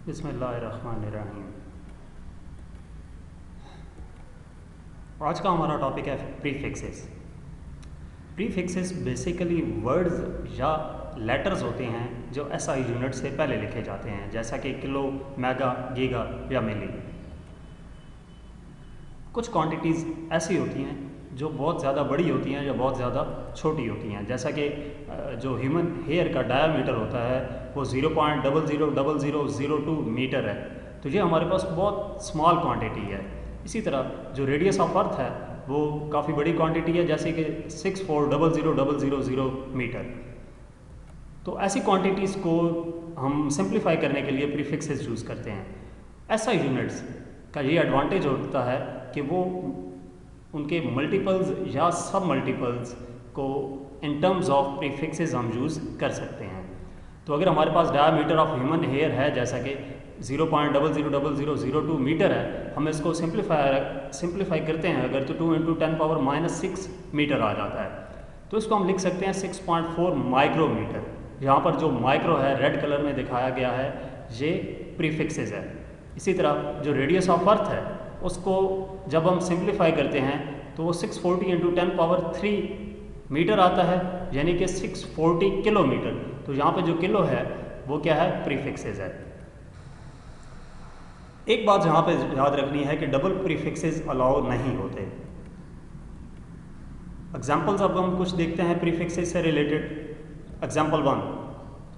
बिस्मिल्लाहिर्रहमानिर्रहीम। आज का हमारा टॉपिक है प्रीफिक्सेस। प्रीफिक्सेस बेसिकली वर्ड्स या लेटर्स होते हैं जो एसआई यूनिट से पहले लिखे जाते हैं, जैसा कि किलो, मेगा, गीगा या मिली। कुछ क्वांटिटीज़ ऐसी होती हैं जो बहुत ज़्यादा बड़ी होती हैं या बहुत ज़्यादा छोटी होती हैं, जैसा कि जो ह्यूमन हेयर का डायामीटर होता है वो 0.000002 मीटर है, तो ये हमारे पास बहुत स्मॉल क्वांटिटी है। इसी तरह जो रेडियस ऑफ अर्थ है वो काफ़ी बड़ी क्वांटिटी है, जैसे कि 64,000,000 मीटर। तो ऐसी क्वांटिटीज़ को हम सिंप्लीफाई करने के लिए प्रीफिक्सेस यूज़ करते हैं। एसआई यूनिट्स का ये एडवांटेज होता है कि वो उनके मल्टीपल्स या सब मल्टीपल्स को इन टर्म्स ऑफ प्रीफिक्सेस हम यूज़ कर सकते हैं। तो अगर हमारे पास डायामीटर ऑफ ह्यूमन हेयर है जैसा कि 0.000002 मीटर है, हम इसको सिंप्लीफाई करते हैं अगर, तो 2 × 10⁻⁻6 मीटर आ जाता है। तो इसको हम लिख सकते हैं 6.4 माइक्रोमीटर। यहाँ पर जो माइक्रो है रेड कलर में दिखाया गया है, ये प्रीफिक्सेस है। इसी तरह जो रेडियस ऑफ अर्थ है उसको जब हम सिंप्लीफाई करते हैं तो वो 640 × 10⁻³ मीटर आता है, यानी कि 640 किलोमीटर। तो यहाँ पे जो किलो है वो क्या है, प्रीफिक्सेस है। एक बात यहाँ पे याद रखनी है कि डबल प्रीफिक्सेस अलाउ नहीं होते। एग्जाम्पल्स अब हम कुछ देखते हैं प्रीफिक्सेस से रिलेटेड। एग्जाम्पल 1,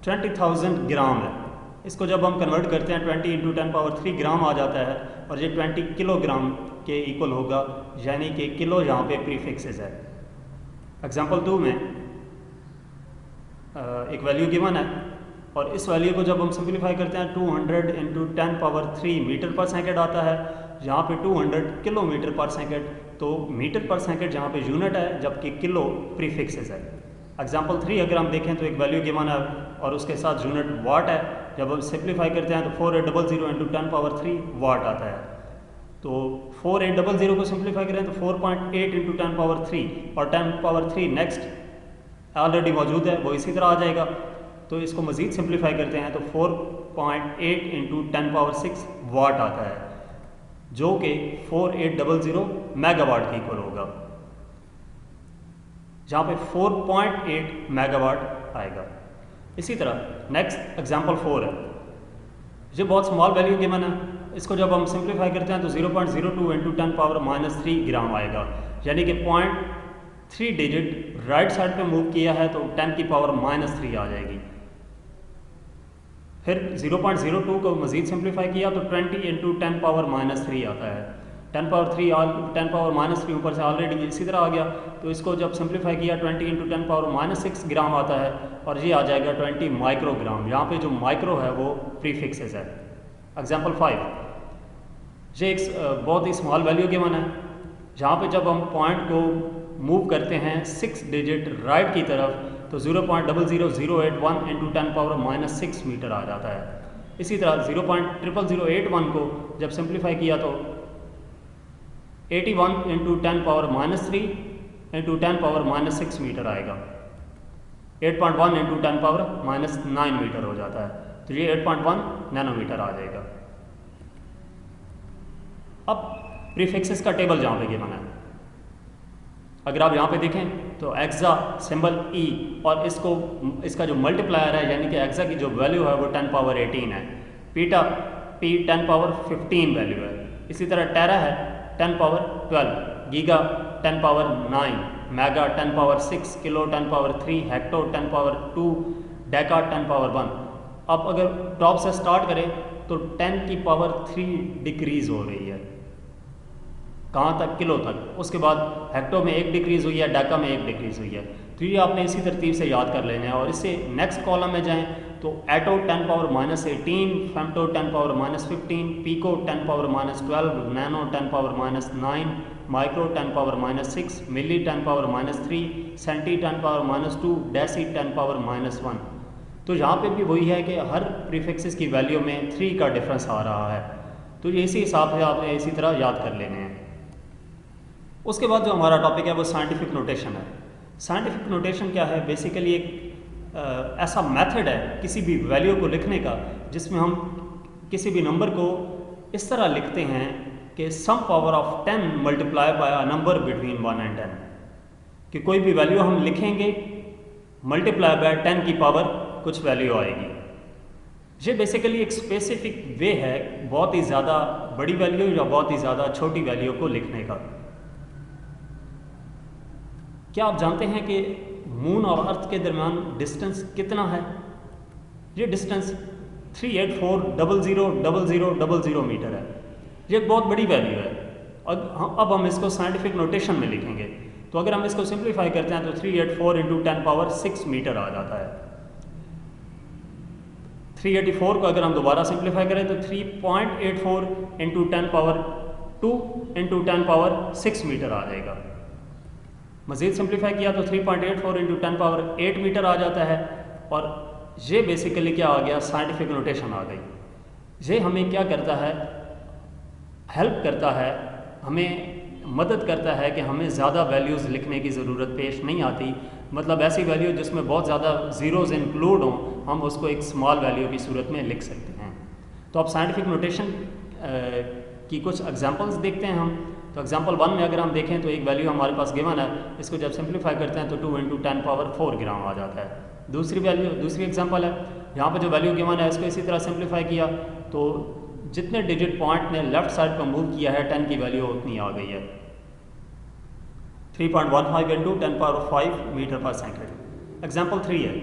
20,000 ग्राम है। इसको जब हम कन्वर्ट करते हैं 20 × 10⁻³ ग्राम आ जाता है, और ये 20 किलोग्राम के इक्वल होगा, यानी कि किलो यहाँ पे प्रीफिक्सेस है। एग्जाम्पल 2 में एक वैल्यू गिवन है और इस वैल्यू को जब हम सिंप्लीफाई करते हैं 200 × 10⁻³ मीटर पर सेकंड आता है। यहाँ पे 200 किलोमीटर पर सेकंड, तो मीटर पर सेकंड यहाँ पे यूनिट है, जबकि किलो प्रीफिक्सेस है। एग्जाम्पल 3 अगर हम देखें तो एक वैल्यू गिवन है और उसके साथ यूनिट वाट है। जब हम सिंप्लीफाई करते हैं तो 4800 × 10⁻³ वाट आता है। तो 4800 को सिंप्लीफाई करें तो 4.8 × 10⁻³ और 10⁻³ नेक्स्ट ऑलरेडी मौजूद है, वो इसी तरह आ जाएगा। तो इसको मज़ीद सिंप्लीफाई करते हैं तो 4.8 × 10⁻6 वाट आता है, जो कि 4800 मेगावाट के इक्वल होगा। जहाँ पे 4.8 मेगावाट आएगा। इसी तरह नेक्स्ट एग्जाम्पल 4 है। ये बहुत स्मॉल वैल्यू गिवन है, इसको जब हम सिंप्लीफाई करते हैं तो 0.02 × 10⁻³ ग्राम आएगा, यानी कि 0.3 डिजिट राइट साइड पे मूव किया है तो 10⁻³ आ जाएगी। फिर 0.02 को मज़ीद सिंप्लीफाई किया तो 20 × 10⁻³ आता है। 10⁻³ ऊपर से ऑलरेडी इसी तरह आ गया, तो इसको जब सिंप्लीफाई किया 20 × 10⁻6 ग्राम आता है और ये आ जाएगा 20 माइक्रोग्राम। यहाँ पे जो माइक्रो है वो प्रीफिक्सेस है। एग्जाम्पल 5, ये एक बहुत ही स्मॉल वैल्यू गिवन है, जहाँ पे जब हम पॉइंट को मूव करते हैं 6 डिजिट राइट की तरफ तो 0.00081 × 10⁻6 मीटर आ जाता है। इसी तरह 0.00081 को जब सिंप्लीफाई किया तो 81 × 10⁻³ × 10⁻6 मीटर आएगा। 8.1 × 10⁻9 मीटर हो जाता है, तो ये 8.1 नैनोमीटर आ जाएगा। अब प्रीफिक्सेस का टेबल जहाँ पे गिवन है, अगर आप यहाँ पे देखें तो एक्सा सिंबल ई और इसका जो मल्टीप्लायर है, यानी कि एक्सा की जो वैल्यू है वो 10⁻18 है। पीटा पी 10⁻15 वैल्यू है। इसी तरह टेरा है 10⁻12, giga 10⁻9, mega 10⁻6, kilo 10⁻3, hecto 10⁻2, Deka 10⁻1। अब अगर टॉप से स्टार्ट करें तो 10⁻³ डिक्रीज़ हो रही है, कहाँ तक, किलो तक। उसके बाद हेक्टो में 1 डिक्रीज़ हुई है, डेका में 1 डिक्रीज़ हुई है। तो ये आपने इसी तरतीब से याद कर लेना है। और इससे नेक्स्ट कॉलम में जाएं तो एटो 10⁻18, फेमटो 10⁻15, पीको 10⁻12, नैनो 10⁻9, माइक्रो 10⁻6, मिली 10⁻3, सेंटी 10⁻2, डेसी 10⁻1। तो यहाँ पे भी वही है कि हर प्रीफिक्सेस की वैल्यू में 3 का डिफरेंस आ रहा है। तो ये इसी हिसाब से आपने इसी तरह याद कर लेने हैं। उसके बाद जो हमारा टॉपिक है वो साइंटिफिक नोटेशन है। साइंटिफिक नोटेशन क्या है? बेसिकली एक ऐसा मेथड है किसी भी वैल्यू को लिखने का जिसमें हम किसी भी नंबर को इस तरह लिखते हैं कि some power of 10 multiply by a number between 1 and 10, कि कोई भी वैल्यू हम लिखेंगे मल्टीप्लाई बाय 10 की पावर कुछ वैल्यू आएगी। ये बेसिकली एक स्पेसिफिक वे है बहुत ही ज़्यादा बड़ी वैल्यू या बहुत ही ज़्यादा छोटी वैल्यू को लिखने का। क्या आप जानते हैं कि मून और अर्थ के दरमियान डिस्टेंस कितना है? ये डिस्टेंस 384,00,00,00 मीटर है। ये एक बहुत बड़ी वैल्यू है। अब हम इसको साइंटिफिक नोटेशन में लिखेंगे, तो अगर हम इसको सिंप्लीफाई करते हैं तो 384 × 10⁻6 मीटर आ जाता है। 384 को अगर हम दोबारा सिंप्लीफाई करें तो 3.84 × 10⁻2 × 10⁻6 मीटर आ जाएगा। मज़ीद सिंप्लीफाई किया तो 3.84 × 10⁻8 मीटर आ जाता है। और ये बेसिकली क्या आ गया, साइंटिफिक नोटेशन आ गई। ये हमें क्या करता है, हेल्प करता है, हमें मदद करता है कि हमें ज़्यादा वैल्यूज़ लिखने की ज़रूरत पेश नहीं आती। मतलब ऐसी वैल्यू जिसमें बहुत ज़्यादा ज़ीरोज़ इंक्लूड हों, हम उसको एक स्मॉल वैल्यू की सूरत में लिख सकते हैं। तो अब साइंटिफिक नोटेशन की कुछ एग्जांपल्स देखते हैं हम। तो एग्जांपल 1 में अगर हम देखें तो एक वैल्यू हमारे पास गिवन है, इसको जब सिंप्लीफाई करते हैं तो 2 × 10⁻4 ग्राम आ जाता है। दूसरी एग्जांपल है, यहाँ पर जो वैल्यू गिवन है इसको इसी तरह सिंप्लीफाई किया तो जितने डिजिट पॉइंट ने लेफ्ट साइड पर मूव किया है 10 की वैल्यू उतनी आ गई है, 3.15 × 10⁻5 मीटर पर सेकेंड। एग्जाम्पल 3 है,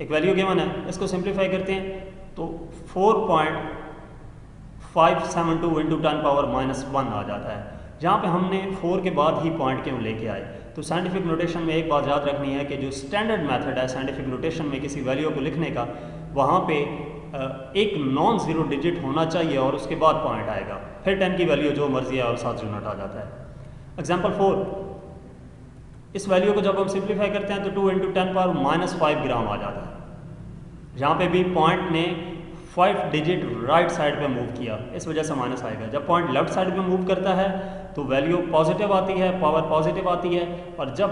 एक वैल्यू गिवन है, इसको सिंप्लीफाई करते हैं तो 4.572 × 10⁻−1 आ जाता है। जहाँ पे हमने 4 के बाद ही पॉइंट क्यों लेके आए, तो साइंटिफिक नोटेशन में एक बात याद रखनी है कि जो स्टैंडर्ड मेथड है साइंटिफिक नोटेशन में किसी वैल्यू को लिखने का, वहाँ पे एक नॉन ज़ीरो डिजिट होना चाहिए और उसके बाद पॉइंट आएगा, फिर 10 की वैल्यू जो मर्जी है और 7 यूनिट आ जाता है। एग्जाम्पल 4, इस वैल्यू को जब हम सिंप्लीफाई करते हैं तो 2 × 10⁻−5 ग्राम आ जाता है। यहाँ पे भी पॉइंट ने 5 डिजिट राइट साइड पे मूव किया, इस वजह से माइनस आएगा। जब पॉइंट लेफ्ट साइड पे मूव करता है तो वैल्यू पॉजिटिव आती है, पावर पॉजिटिव आती है, और जब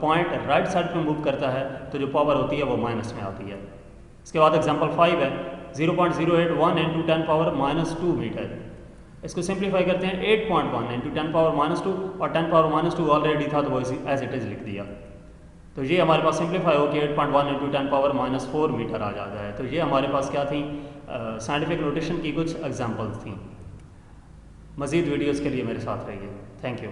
पॉइंट राइट साइड पे मूव करता है तो जो पावर होती है वो माइनस में आती है। इसके बाद एग्जाम्पल 5 है, 0.081 × 10⁻−2 मीटर। इसको सिंप्लीफाई करते हैं 8.1 × 10⁻−2, और 10⁻−2 ऑलरेडी था तो वो एज इट इज़ लिख दिया। तो ये हमारे पास सिंप्लीफाई हो कि 8.1 × 10⁻−4 मीटर आ जाता है। तो ये हमारे पास क्या थी, साइंटिफिक नोटेशन की कुछ एग्जांपल्स थी। मज़ीद वीडियोज़ के लिए मेरे साथ रहिए। Thank you.